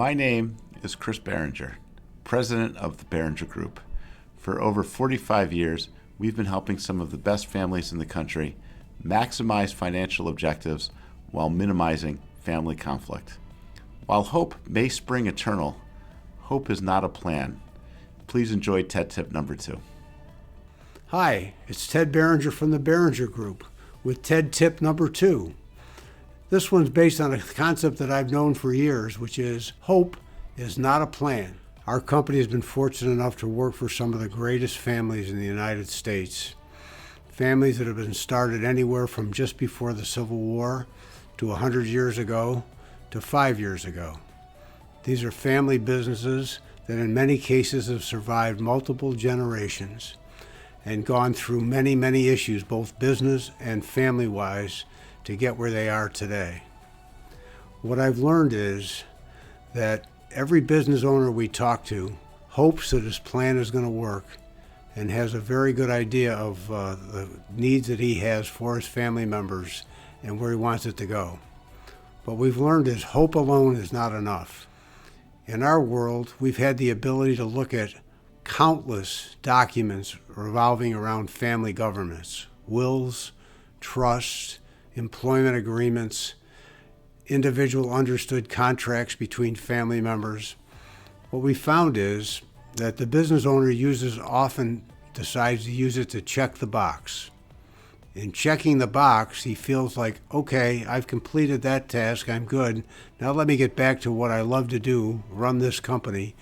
My name is Chris Beringer, president of the Beringer Group. For over 45 years, we've been helping some of the best families in the country maximize financial objectives while minimizing family conflict. While hope may spring eternal, hope is not a plan. Please enjoy TED Tip number 2. Hi, it's Ted Beringer from the Beringer Group with TED Tip number 2. This one's based on a concept that I've known for years, which is hope is not a plan. Our company has been fortunate enough to work for some of the greatest families in the United States. Families that have been started anywhere from just before the Civil War to 100 years ago to 5 years ago. These are family businesses that in many cases have survived multiple generations and gone through many, many issues, both business and family-wise, to get where they are today. What I've learned is that every business owner we talk to hopes that his plan is going to work and has a very good idea of the needs that he has for his family members and where he wants it to go. What we've learned is hope alone is not enough. In our world, we've had the ability to look at countless documents revolving around family governance, wills, trusts, employment agreements, individual understood contracts between family members. What we found is that the business owner often decides to use it to check the box. In checking the box, he feels like, okay, I've completed that task, I'm good. Now let me get back to what I love to do, run this company,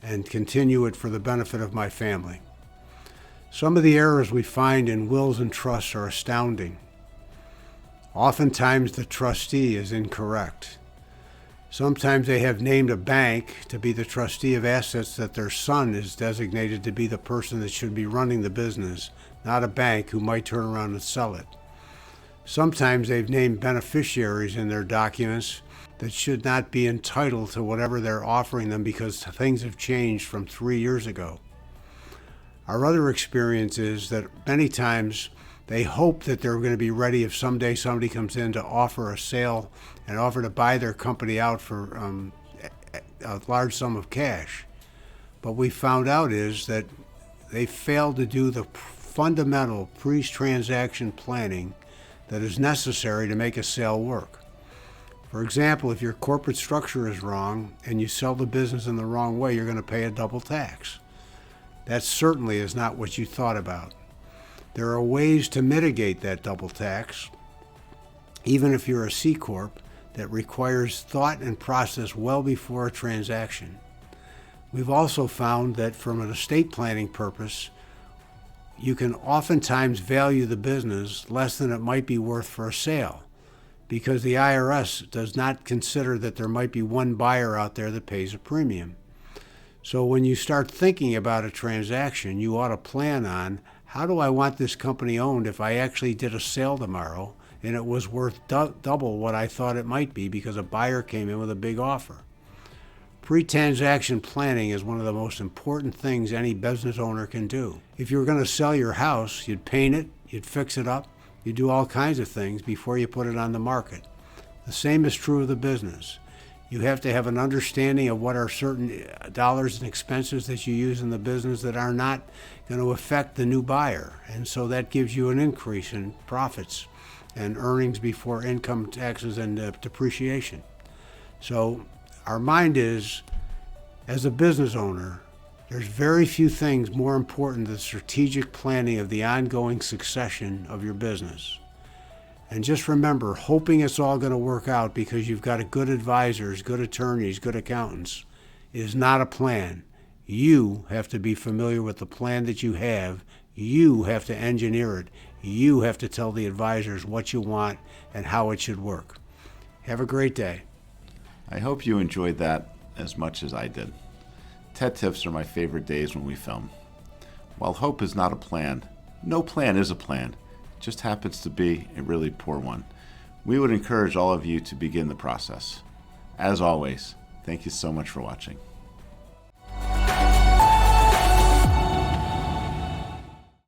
and continue it for the benefit of my family. Some of the errors we find in wills and trusts are astounding. Oftentimes the trustee is incorrect. Sometimes they have named a bank to be the trustee of assets that their son is designated to be the person that should be running the business, not a bank who might turn around and sell it. Sometimes they've named beneficiaries in their documents that should not be entitled to whatever they're offering them because things have changed from 3 years ago. Our other experience is that many times they hope that they're going to be ready if someday somebody comes in to offer a sale and offer to buy their company out for a large sum of cash. What we found out is that they failed to do the fundamental pre-transaction planning that is necessary to make a sale work. For example, if your corporate structure is wrong and you sell the business in the wrong way, you're going to pay a double tax. That certainly is not what you thought about. There are ways to mitigate that double tax, even if you're a C Corp, that requires thought and process well before a transaction. We've also found that from an estate planning purpose, you can oftentimes value the business less than it might be worth for a sale, because the IRS does not consider that there might be one buyer out there that pays a premium. So when you start thinking about a transaction, you ought to plan on, how do I want this company owned if I actually did a sale tomorrow and it was worth double what I thought it might be because a buyer came in with a big offer? Pre-transaction planning is one of the most important things any business owner can do. If you were going to sell your house, you'd paint it, you'd fix it up, you'd do all kinds of things before you put it on the market. The same is true of the business. You have to have an understanding of what are certain dollars and expenses that you use in the business that are not going to affect the new buyer. And so that gives you an increase in profits and earnings before income taxes and depreciation. So our mind is, as a business owner, there's very few things more important than strategic planning of the ongoing succession of your business. And just remember, hoping it's all going to work out because you've got good advisors, good attorneys, good accountants, is not a plan. You have to be familiar with the plan that you have. You have to engineer it. You have to tell the advisors what you want and how it should work. Have a great day. I hope you enjoyed that as much as I did. TED Tips are my favorite days when we film. While hope is not a plan, no plan is a plan. It just happens to be a really poor one. We would encourage all of you to begin the process. As always, thank you so much for watching.